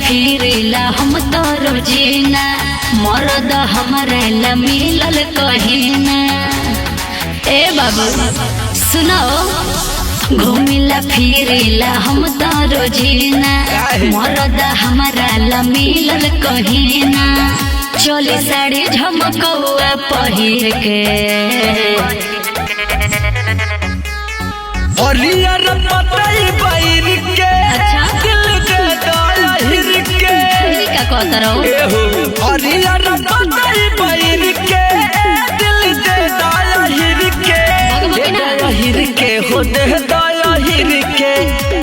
फिरेला हम तो रोजीना मरद हमारे ला मिलल कहीना। ए बाबू सुनो घूमिला फिरेला हम तो रोजीना मरद हमारा ला मिलल कहीना। चोली साड़ी झमकौआ पहिर के हरियर पतई बैर के दिल दे दाहिर के का कहतरो हरियर पतई बैर के दिल दे दाहिर के दाहिर के हो दे दाहिर के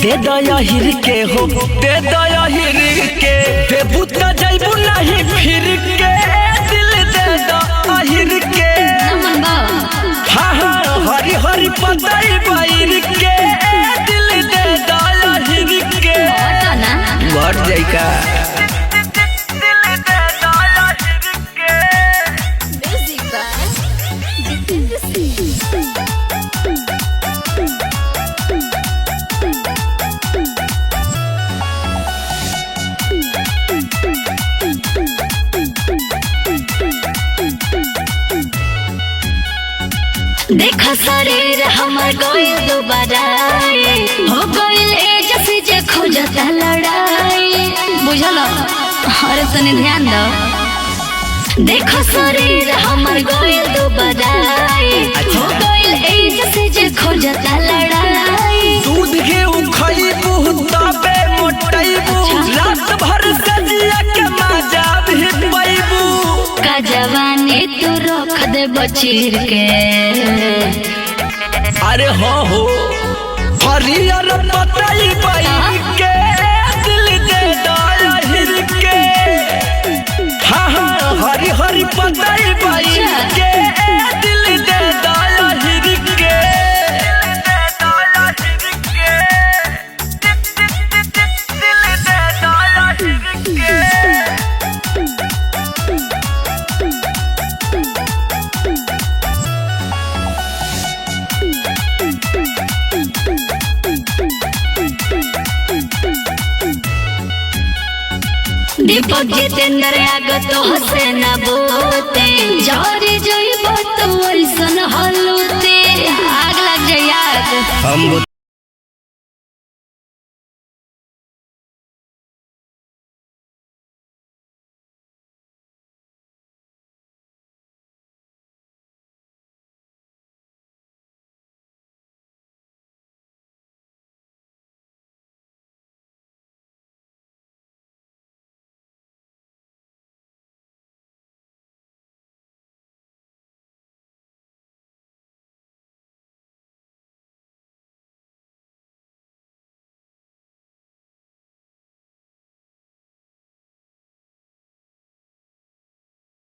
दे दाहिर के हो दे दाहिर के दे बुता जाइबू नहीं फिर के दिल दे दाहिर के हाँ हाँ हरी हरी पतई बैर के दिल दे दाहिर के बढ़ जाई का देखो शरीर हमर गइल दोबारा हो गइल एज से जे खोजता लड़ाई बुझल। अरे तनी ध्यान दो देखो शरीर हमर गइल दोबारा हो गइल एज से जे खोजता लड़ाई। दूध के उखइबू तबे मोटइबू रात भर सजिया के मजा भी पैबू का जवानी तू रख दे बचीर के। अरे हाँ हो हरियर पतई बैर के दिल दे दाहिर के हाँ हाँ हरी हरी पतई बैर के दिल दे दाहिर के दीपक जितेंद्र आगत हसे न बोते जरी जइबो तो ऐसन हलुते आग लग जाय।